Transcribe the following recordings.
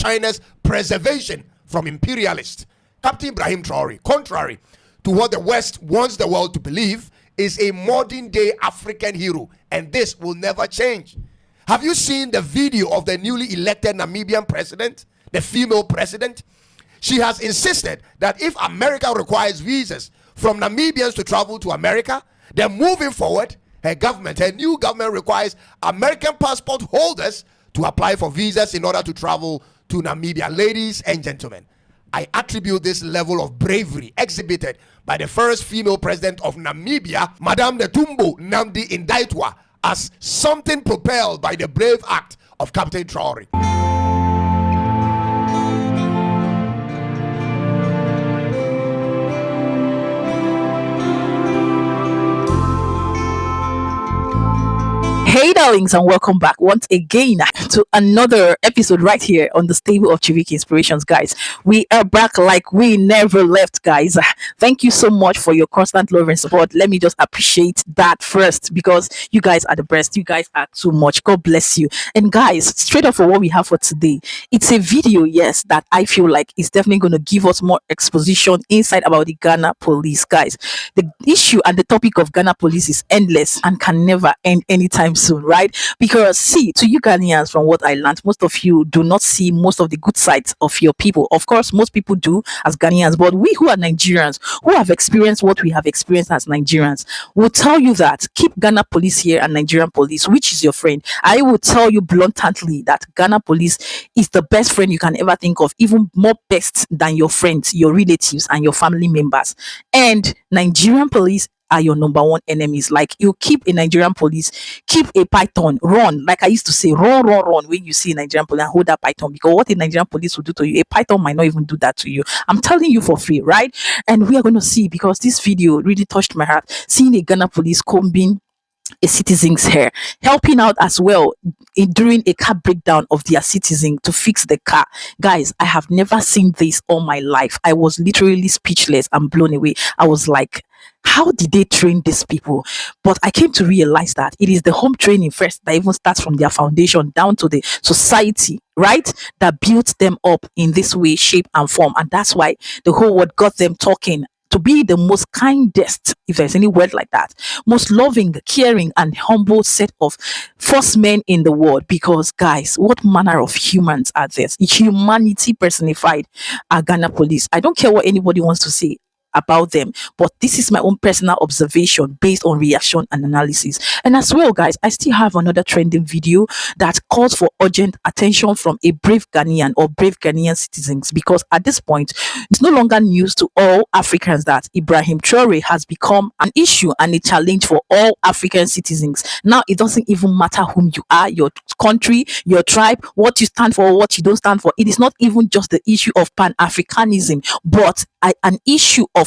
China's preservation from imperialists. Captain Ibrahim Traoré, contrary to what the West wants the world to believe, is a modern-day African hero, and this will never change. Have you seen the video of the newly elected Namibian president, the female president? She has insisted that if America requires visas from Namibians to travel to America, then moving forward, her new government requires American passport holders to apply for visas in order to travel to Namibia. Ladies and gentlemen, I attribute this level of bravery exhibited by the first female president of Namibia, Madame Netumbo Nandi Ndaitwah, as something propelled by the brave act of Captain Traoré. Hey darlings, and welcome back once again to another episode right here on the stable of Chiviki Inspirations. Guys, we are back like we never left, guys. Thank you so much for your constant love and support. Let me just appreciate that first, because you guys are the best. You guys are too much. God bless you. And guys, straight off for what we have for today, it's a video, yes, that I feel like is definitely going to give us more exposition inside about the Ghana police. Guys, the issue and the topic of Ghana police is endless and can never end anytime soon, right? Because see, to you Ghanaians, from what I learned, most of you do not see most of the good sides of your people. Of course, most people do as Ghanaians, but we who are Nigerians, who have experienced what we have experienced as Nigerians, will tell you that keep Ghana police here and Nigerian police, which is your friend. I will tell you bluntly that Ghana police is the best friend you can ever think of, even more best than your friends, your relatives, and your family members. And Nigerian police are your number one enemies. Like, you keep a Nigerian police, keep a python, run. Like I used to say, run when you see a Nigerian police and hold that python, because what a Nigerian police will do to you, a python might not even do that to you. I'm telling you for free, right? And we are going to see, because this video really touched my heart, seeing a Ghana police combing a citizen's hair, helping out as well during a car breakdown of their citizen to fix the car. Guys, I have never seen this all my life. I was literally speechless and blown away. I was like, how did they train these people? But I came to realize that it is the home training first that even starts from their foundation down to the society, right, that built them up in this way, shape, and form. And that's why the whole world got them talking to be the most kindest, if there's any word like that, most loving, caring, and humble set of first men in the world. Because guys, what manner of humans are this? Humanity personified are Ghana police. I don't care what anybody wants to say about them, but this is my own personal observation based on reaction and analysis. And as well, guys, I still have another trending video that calls for urgent attention from a brave Ghanaian or brave Ghanaian citizens, because at this point it's no longer news to all Africans that Ibrahim Traoré has become an issue and a challenge for all African citizens. Now it doesn't even matter whom you are, your country, your tribe, what you stand for, what you don't stand for. It is not even just the issue of Pan-Africanism, but an issue of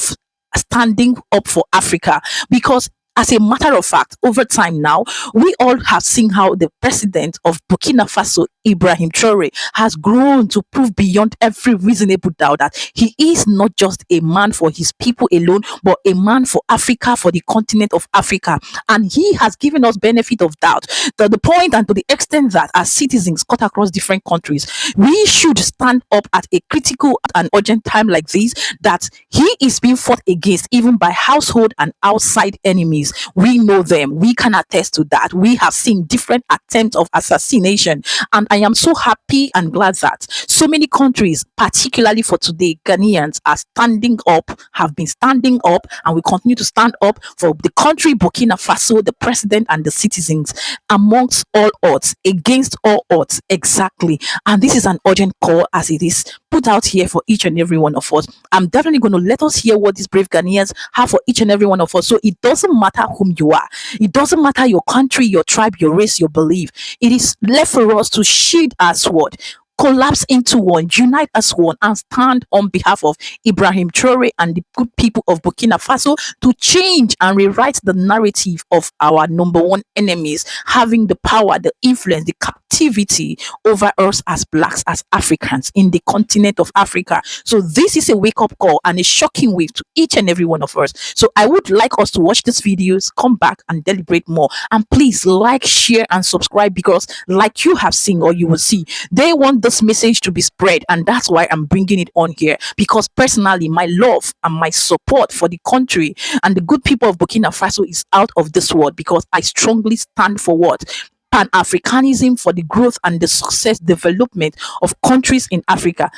standing up for Africa. Because as a matter of fact, over time now, we all have seen how the president of Burkina Faso, Ibrahim Traoré, has grown to prove beyond every reasonable doubt that he is not just a man for his people alone, but a man for Africa, for the continent of Africa. And he has given us benefit of doubt to the point and to the extent that as citizens cut across different countries, we should stand up at a critical and urgent time like this, that he is being fought against even by household and outside enemies. We know them. We can attest to that. We have seen different attempts of assassination. And I am so happy and glad that so many countries, particularly for today, Ghanaians are standing up, have been standing up, and will continue to stand up for the country, Burkina Faso, the president, and the citizens, amongst all odds, against all odds. Exactly. And this is an urgent call, as it is put out here for each and every one of us. I'm definitely going to let us hear what these brave Ghanaians have for each and every one of us. So it doesn't matter whom you are. It doesn't matter your country, your tribe, your race, your belief. It is left for us to shield our sword, collapse into one, unite as one, and stand on behalf of Ibrahim Traoré and the good people of Burkina Faso to change and rewrite the narrative of our number one enemies having the power, the influence, the captivity over us as blacks, as Africans in the continent of Africa. So this is a wake-up call and a shocking wave to each and every one of us. So I would like us to watch these videos, come back and deliberate more. And please like, share, and subscribe, because like you have seen or you will see, they want this this message to be spread, and that's why I'm bringing it on here, because personally my love and my support for the country and the good people of Burkina Faso is out of this world, because I strongly stand for what? Pan-Africanism, for the growth and the success development of countries in Africa.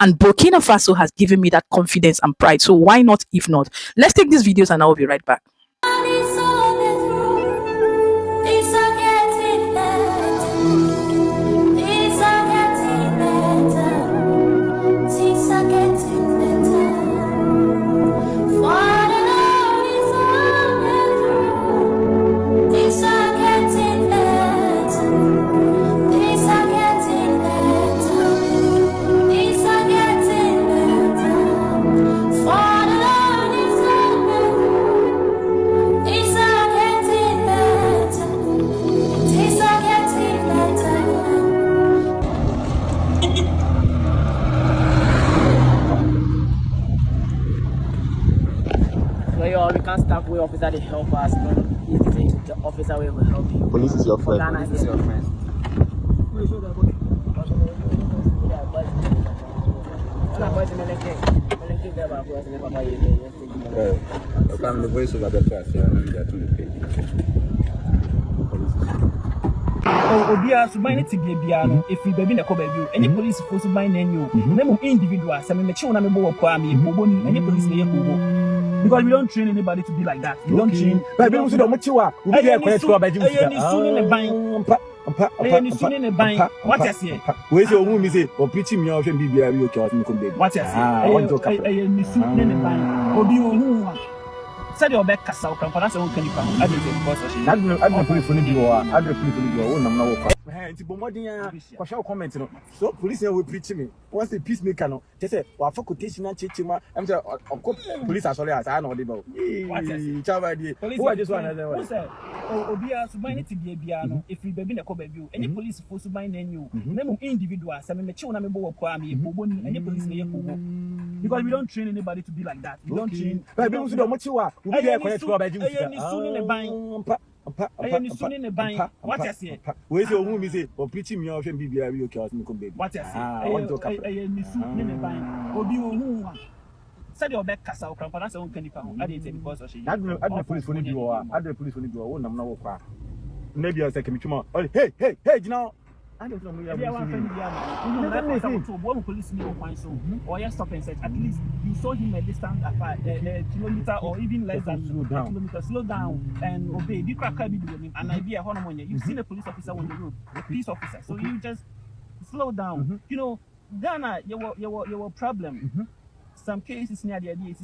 And Burkina Faso has given me that confidence and pride. So why not if not? Let's take these videos and I'll be right back. We can't stop with officer to help us. The officer will help you. Police is your friend. Police is your friend. I'm the voice over the class. Obia so mine to be biano if we baby na ko baby any police force by na you na individual say me chiw na me bo kwa me boboni any police na yeko, because we don't train anybody to be like that. We don't train baby we do chiwa we dey collect for baby what you say we say omu mi say o preach me o hwe bibia bi o ke me ko baby what you say ni su ne ban obi ohu said your back cast out from that's all can you come I don't police for the war I don't police for the war na work nti bomodin kwa show comment no so police will preach me once the peacemaker no just say wa for quotation na chechima am say police asole as I know dey ba chaba dey who just one another say obia so mine to be bia no if we baby na ko baby any police for so mine na you na individual say me chiw na me bo kwa me boboni any police na yeko, because we don't train anybody to be like that. We don't train baby we do chiwa we dey collect for baby what you say we say omu mi say o preach me o hwe bibia bi o ke me ko baby what you say ni su ne ban obi ohu said your back cast out from that's all can you come I didn't because of she I don't police for the war I don't police for the war na work kwa maybe I say ke me chuma hey you I don't know we are one friend here so one police me on so or you stop and say at least you saw him at distance apart a kilometer or even less than kilometer slow down and obey the cracker be doing and I be a hormone you've seen a police officer on the road a police officer so you just slow down you know Ghana your problem some cases near the idea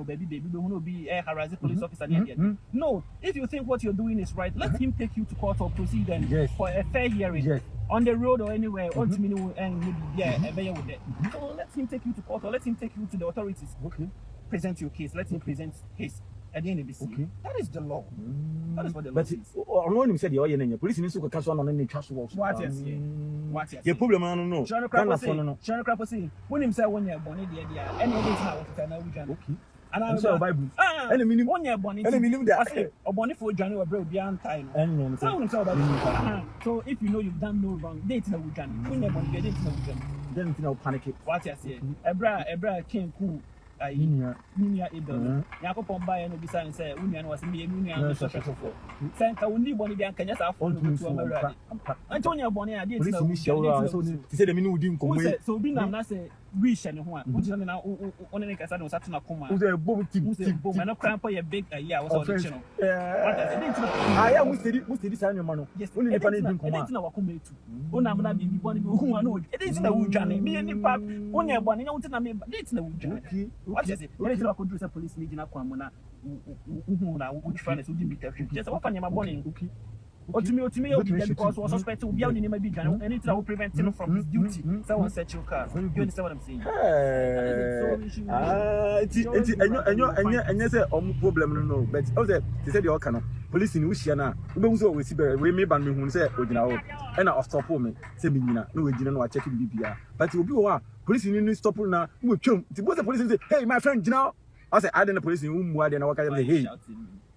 baby will be a harassing police officer near the no, if you think what you're doing is right, let him take you to court or proceed and for a fair hearing on the road or anywhere ultimately and maybe with that. So let him take you to court or let him take you to the authorities. Present your case, let him present his at the end of the scene. That is the law. That is what the law says. But him said the police need to catch on the trust walks. What is the problem? I don't know. John Crapper say when him say when you're born in the idea any of this now and I'm so Bible. And minimum one year born and minimum that or born for Johnny or bro beyond time. And so if you know you've done no wrong, date no Johnny. When you're born, date no Johnny. Then you know panic. What you say? Ebra came cool. Ninia Idol. Yakopon by and beside and say, Union was me, Union, so for. Sanka only one can just afford to America. Antonio Bonnie, I did so. He said, the minute didn't come away. So be now, say, wish and one, which is now on a casino, such a coma. Who's a boom, and a cramp a big year was on the channel. I am with the design of Mano. Yes, only if I didn't come out. When I'm not being one who I know. It is no Johnny, me and pap, only one, and I want to name, but it's no Johnny. What is it? What is it? Could do a police leading up on which finance would be captured. Just open your morning. Or to me, because was suspected to be out in my big and anything that will prevent him from his duty. Someone set your car. You understand what I'm saying? And you say, problem, no, but also, they said you're kind of police in Ushana. We always see we may ban me who say, and I'll stop home. Say, no, we didn't know I check in BPR. But it will be one. Police in stop now. We come. The police say, hey, my friend, you know. I said, I didn't police in whom I didn't know what I hey.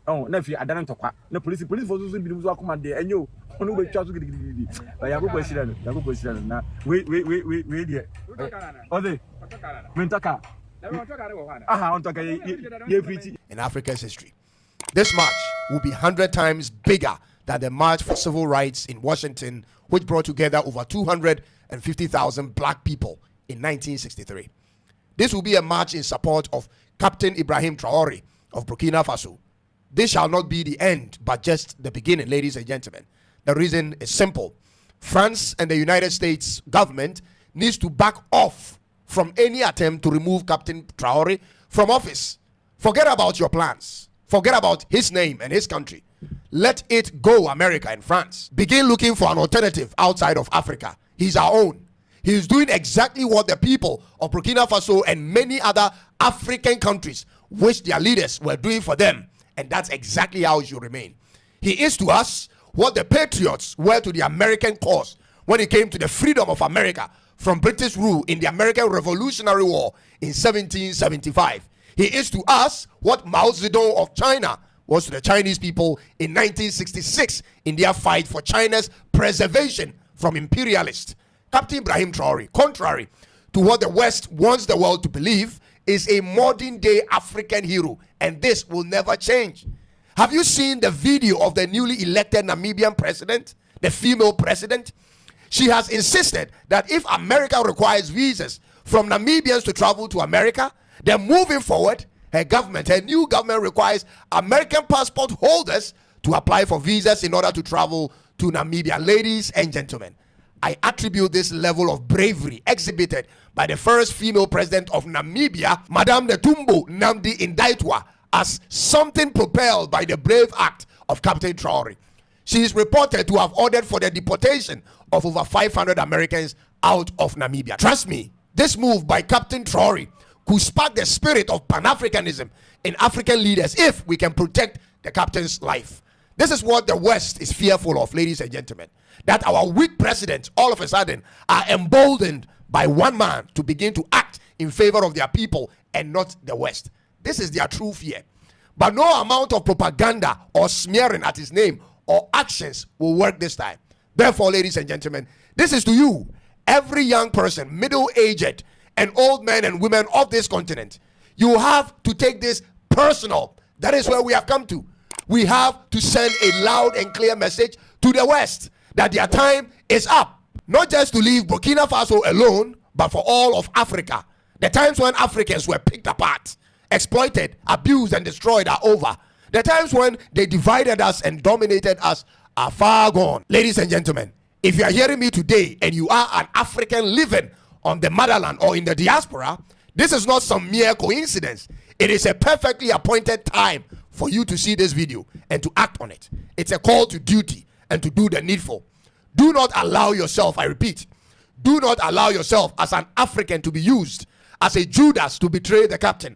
Oh, never I don't talk. No police for those who do command there, and you on the charge. I have a question. Now, wait, dear. Oh, they Mentaka. In Africa's history, this march will be 100 times bigger than the March for Civil Rights in Washington, which brought together over 250,000 black people in 1963. This will be a march in support of Captain Ibrahim Traoré of Burkina Faso. This shall not be the end, but just the beginning, ladies and gentlemen. The reason is simple. France and the United States government needs to back off from any attempt to remove Captain Traoré from office. Forget about your plans. Forget about his name and his country. Let it go, America and France. Begin looking for an alternative outside of Africa. He's our own. He is doing exactly what the people of Burkina Faso and many other African countries wish their leaders were doing for them. And that's exactly how it should remain. He is to us what the patriots were to the American cause when it came to the freedom of America from British rule in the American Revolutionary War in 1775. He is to us what Mao Zedong of China was to the Chinese people in 1966 in their fight for China's preservation from imperialists. Captain Ibrahim Traoré, contrary to what the West wants the world to believe, is a modern day African hero, and this will never change. Have you seen the video of the newly elected Namibian president, the female president? She has insisted that if America requires visas from Namibians to travel to America, then moving forward, her new government requires American passport holders to apply for visas in order to travel to Namibia. Ladies and gentlemen, I attribute this level of bravery exhibited by the first female president of Namibia, Madame Netumbo Nandi Ndaitwah, as something propelled by the brave act of Captain Traoré. She is reported to have ordered for the deportation of over 500 Americans out of Namibia. Trust me, this move by Captain Traoré could spark the spirit of Pan-Africanism in African leaders if we can protect the captain's life. This is what the West is fearful of, ladies and gentlemen. That our weak presidents all of a sudden are emboldened by one man to begin to act in favor of their people and not the West. This is their true fear. But no amount of propaganda or smearing at his name or actions will work this time. Therefore, ladies and gentlemen, this is to you, every young person, middle-aged and old men and women of this continent. You have to take this personal. That is where we have come to. We have to send a loud and clear message to the West that their time is up. Not just to leave Burkina Faso alone, but for all of Africa. The times when Africans were picked apart, exploited, abused, and destroyed are over. The times when they divided us and dominated us are far gone. Ladies and gentlemen, if you are hearing me today and you are an African living on the motherland or in the diaspora, this is not some mere coincidence. It is a perfectly appointed time for you to see this video and to act on it. It's a call to duty and to do the needful. Do not allow yourself, I repeat, do not allow yourself as an African to be used as a Judas to betray the captain.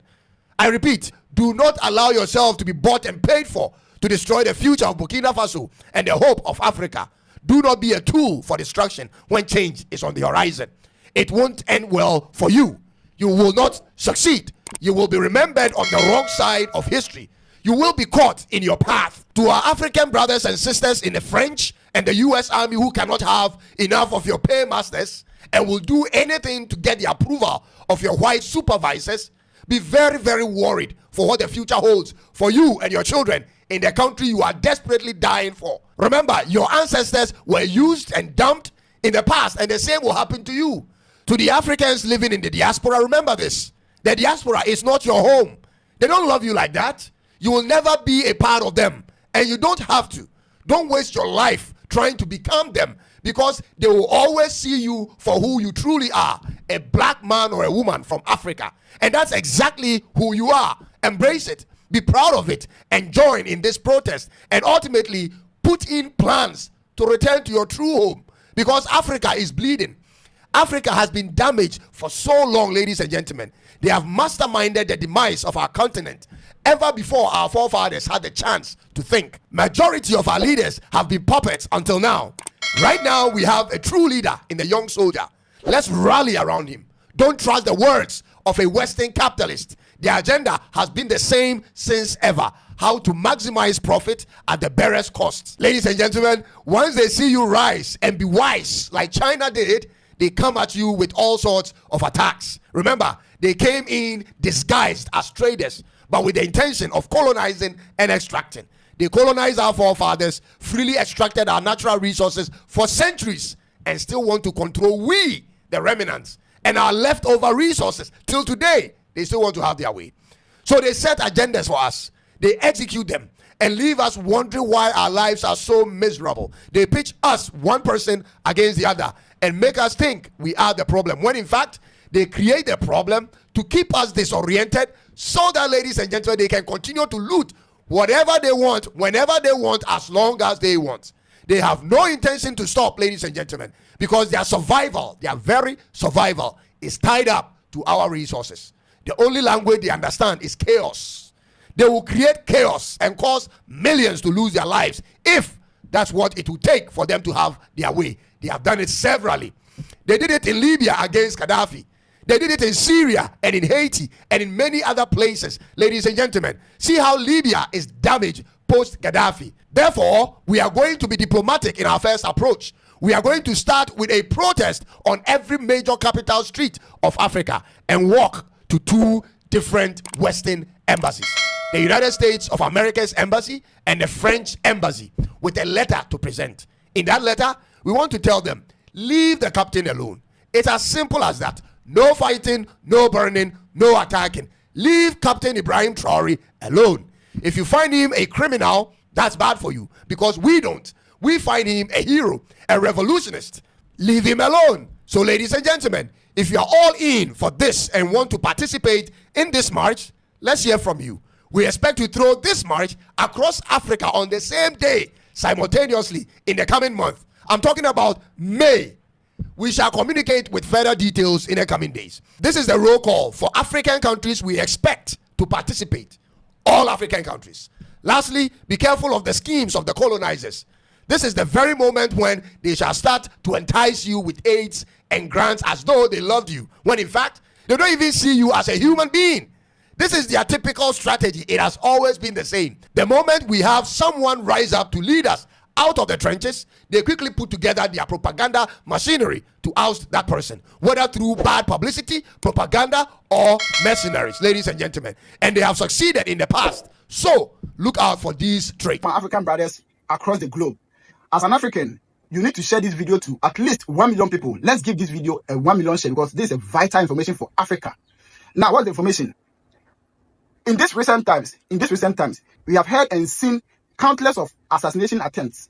I repeat, do not allow yourself to be bought and paid for to destroy the future of Burkina Faso and the hope of Africa. Do not be a tool for destruction when change is on the horizon. It won't end well for you. You will not succeed. You will be remembered on the wrong side of history. You will be caught in your path. To our African brothers and sisters in the French and the US Army who cannot have enough of your paymasters and will do anything to get the approval of your white supervisors, be very, very worried for what the future holds for you and your children in the country you are desperately dying for. Remember, your ancestors were used and dumped in the past, and the same will happen to you. To the Africans living in the diaspora, remember this. The diaspora is not your home. They don't love you like that. You will never be a part of them, and you don't have to. Don't waste your life trying to become them, because they will always see you for who you truly are, a black man or a woman from Africa. And that's exactly who you are. Embrace it, be proud of it, and join in this protest, and ultimately put in plans to return to your true home, because Africa is bleeding. Africa has been damaged for so long, ladies and gentlemen. They have masterminded the demise of our continent ever before our forefathers had the chance to think. Majority of our leaders have been puppets until now. Right now, we have a true leader in the young soldier. Let's rally around him. Don't trust the words of a Western capitalist. Their agenda has been the same since ever: how to maximize profit at the barest cost. Ladies and gentlemen, once they see you rise and be wise like China did, they come at you with all sorts of attacks. Remember, they came in disguised as traders, but with the intention of colonizing and extracting. They colonized our forefathers, freely extracted our natural resources for centuries, and still want to control we, the remnants, and our leftover resources. Till today, they still want to have their way. So they set agendas for us. They execute them and leave us wondering why our lives are so miserable. They pitch us, one person against the other, and make us think we are the problem, when in fact, they create the problem to keep us disoriented, so that, ladies and gentlemen, they can continue to loot whatever they want, whenever they want, as long as they want. They have no intention to stop, ladies and gentlemen, because their survival, their very survival, is tied up to our resources. The only language they understand is chaos. They will create chaos and cause millions to lose their lives if that's what it will take for them to have their way. They have done it severally. They did it in Libya against Gaddafi. They did it in Syria and in Haiti and in many other places. Ladies and gentlemen, see how Libya is damaged post-Gaddafi. Therefore, we are going to be diplomatic in our first approach. We are going to start with a protest on every major capital street of Africa and walk to two different Western embassies: the United States of America's embassy and the French embassy, with a letter to present. In that letter, we want to tell them, leave the captain alone. It's as simple as that. No fighting, no burning, no attacking. Leave Captain Ibrahim Traoré alone. If you find him a criminal, that's bad for you, because we don't. We find him a hero, a revolutionist. Leave him alone. So, ladies and gentlemen, if you are all in for this and want to participate in this march, let's hear from you. We expect to throw this march across Africa on the same day, simultaneously, in the coming month. I'm talking about May. We shall communicate with further details in the coming days. This is the roll call for African countries we expect to participate. All African countries. Lastly, be careful of the schemes of the colonizers. This is the very moment when they shall start to entice you with aids and grants as though they loved you, when in fact, they don't even see you as a human being. This is their typical strategy. It has always been the same. The moment we have someone rise up to lead us out of the trenches, they quickly put together their propaganda machinery to oust that person, whether through bad publicity, propaganda, or mercenaries, ladies and gentlemen. And they have succeeded in the past. So look out for these traits. My African brothers across the globe, as an African, you need to share this video to at least 1 million people. Let's give this video a 1 million share, because this is a vital information for Africa. Now, what's the information? In these recent times, we have heard and seen countless of assassination attempts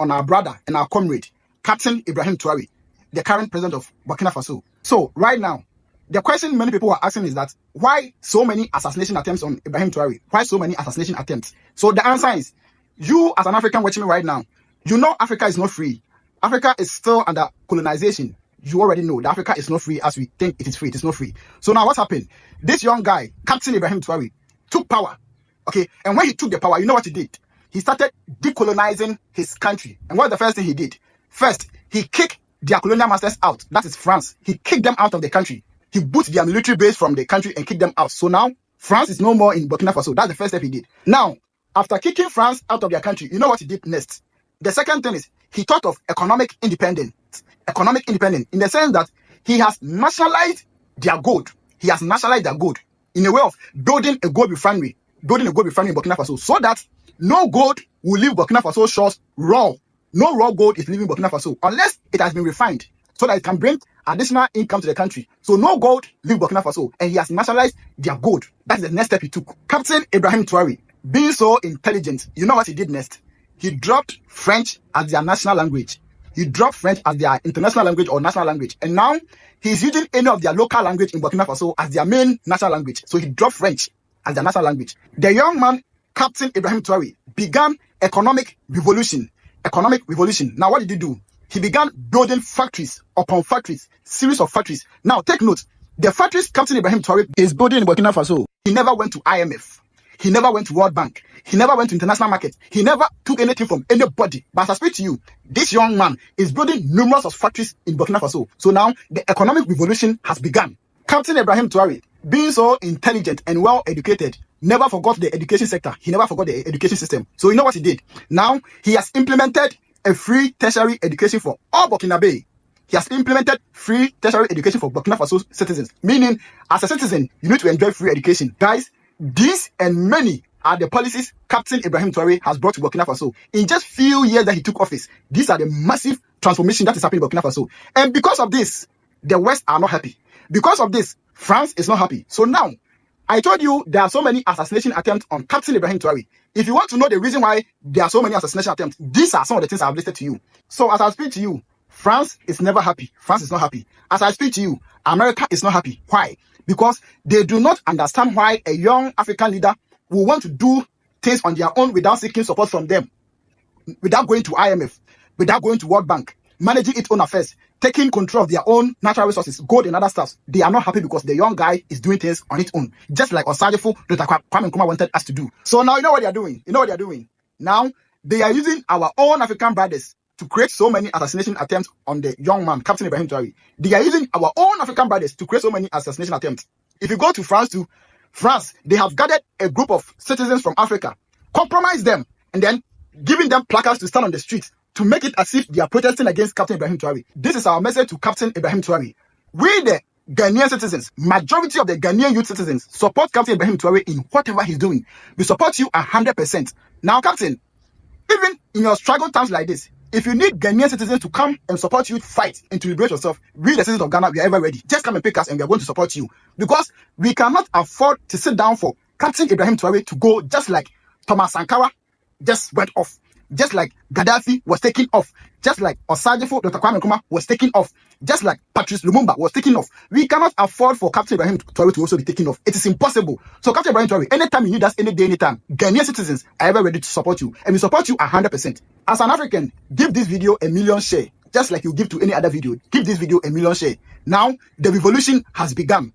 on our brother and our comrade, Captain Ibrahim Traoré, the current president of Burkina Faso. So right now, the question many people are asking is that, why so many assassination attempts on Ibrahim Traoré? Why so many assassination attempts? So the answer is, you as an African watching me right now, you know Africa is not free. Africa is still under colonization. You already know that Africa is not free as we think it is free. It is not free. So now what's happened? This young guy, Captain Ibrahim Traoré, took power. Okay, and when he took the power, you know what he did? He started decolonizing his country. And what's the first thing he did? First, he kicked their colonial masters out. That is France. He kicked them out of the country. He booted their military base from the country and kicked them out. So now, France is no more in Burkina Faso. That's the first step he did. Now, after kicking France out of their country, you know what he did next? The second thing is, he thought of economic independence. Economic independence in the sense that he has nationalized their gold. He has nationalized their gold in a way of building a gold refinery in Burkina Faso, so that no gold will leave Burkina Faso shores raw. No raw gold is leaving Burkina Faso unless it has been refined, so that it can bring additional income to the country. So no gold leave Burkina Faso, and he has nationalized their gold. That's the next step he took. Captain Ibrahim Traoré, being so intelligent, you know what he did next? He dropped French as their national language. He dropped French as their international language or national language. And now he's using any of their local language in Burkina Faso as their main national language. So he dropped French as their national language. The young man, Captain Ibrahim Traoré, began economic revolution. Now what did he do? He began building factories upon factories, series of factories. Now take note, the factories Captain Ibrahim Traoré is building in Burkina Faso, he never went to IMF. He never went to World Bank. He never went to international market. He never took anything from anybody. But as I speak to you, this young man is building numerous of factories in Burkina Faso. So now the economic revolution has begun. Captain Ibrahim Traoré being so intelligent and well educated, never forgot the education sector. He never forgot the education system. So you know what he did? Now he has implemented a free tertiary education for all Burkinabe. He has implemented free tertiary education for Burkina Faso citizens. Meaning, as a citizen, you need to enjoy free education. Guys, these and many are the policies Captain Ibrahim Traoré has brought to Burkina Faso. In just few years that he took office, these are the massive transformation that is happening in Burkina Faso. And because of this, the West are not happy. Because of this, France is not happy. So now, I told you there are so many assassination attempts on Captain Ibrahim Traoré. If you want to know the reason why there are so many assassination attempts, these are some of the things I have listed to you. So as I speak to you, France is never happy. France is not happy. As I speak to you, America is not happy. Why? Because they do not understand why a young African leader will want to do things on their own without seeking support from them, without going to IMF, without going to World Bank, managing its own affairs, taking control of their own natural resources, gold and other stuff. They are not happy because the young guy is doing things on its own, just like Osajefo, Dr. Kwame Nkrumah wanted us to do. So now you know what they are doing. You know what they are doing. Now they are using our own African brothers to create so many assassination attempts on the young man, Captain Ibrahim Traoré. They are using our own African brothers to create so many assassination attempts. If you go to France too, France, they have gathered a group of citizens from Africa, compromised them, and then giving them placards to stand on the streets to make it as if they are protesting against Captain Ibrahim Traoré. This is our message to Captain Ibrahim Traoré. We, the Ghanaian citizens, majority of the Ghanaian youth citizens, support Captain Ibrahim Traoré in whatever he's doing. We support you 100%. Now, Captain, even in your struggle times like this, if you need Ghanaian citizens to come and support you, fight and to liberate yourself, we, the citizens of Ghana, we are ever ready. Just come and pick us and we are going to support you. Because we cannot afford to sit down for Captain Ibrahim Traoré to go just like Thomas Sankara just went off. Just like Gaddafi was taken off. Just like Osajefo, Dr. Kwame Nkrumah was taken off. Just like Patrice Lumumba was taken off. We cannot afford for Captain Ibrahim Traoré to also be taken off. It is impossible. So Captain Ibrahim Traoré, anytime you need us, any day, anytime, Ghanaian citizens are ever ready to support you. And we support you 100%. As an African, give this video a million share. Just like you give to any other video. Give this video a million share. Now, the revolution has begun.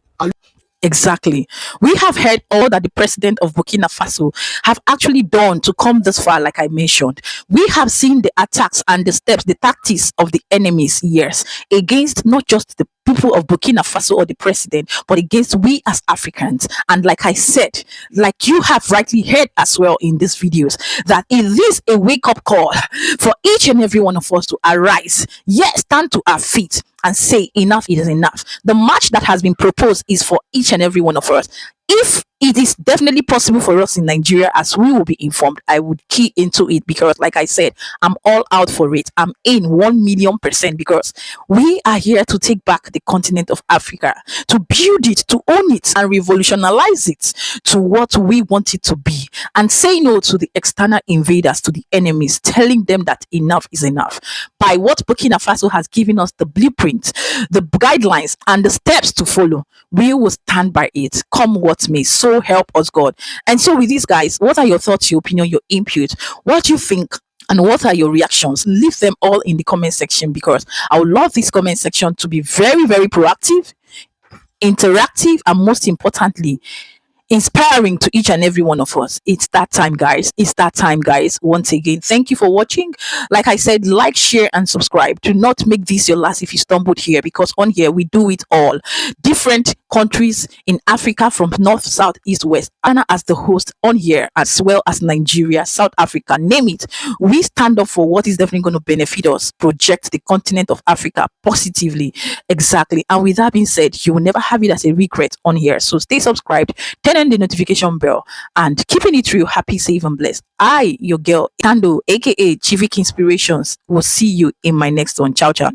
Exactly. We have heard all that the president of Burkina Faso have actually done to come this far, like I mentioned. We have seen the attacks and the steps, the tactics of the enemies, yes, against not just the people of Burkina Faso or the president, but against we as Africans. And like I said, like you have rightly heard as well in these videos, that it is a wake-up call for each and every one of us to arise, yes, stand to our feet and say enough is enough. The march that has been proposed is for each and every one of us. If it is definitely possible for us in Nigeria, as we will be informed, I would key into it because, like I said, I'm all out for it. I'm in 1,000,000% because we are here to take back the continent of Africa, to build it, to own it, and revolutionize it to what we want it to be, and say no to the external invaders, to the enemies, telling them that enough is enough. By what Burkina Faso has given us the blueprint, the guidelines, and the steps to follow, we will stand by it, come what may. So help us God. And so with these guys, what are your thoughts, your opinion, your input? What do you think? And what are your reactions? Leave them all in the comment section because I would love this comment section to be very, very proactive, interactive, and most importantly, inspiring to each and every one of us. It's that time, guys. It's that time, guys. Once again, thank you for watching. Like I said, like, share, and subscribe. Do not make this your last if you stumbled here, because on here we do it all. Different countries in Africa, from north, south, east, west. Ghana as the host on here, as well as Nigeria, South Africa, name it. We stand up for what is definitely going to benefit us, project the continent of Africa positively. Exactly. And with that being said, you will never have it as a regret on here. So stay subscribed, turn on the notification bell, and keeping it real, happy, safe, and blessed. I, your girl, Tando, aka Chivik Inspirations, will see you in my next one. Ciao, ciao.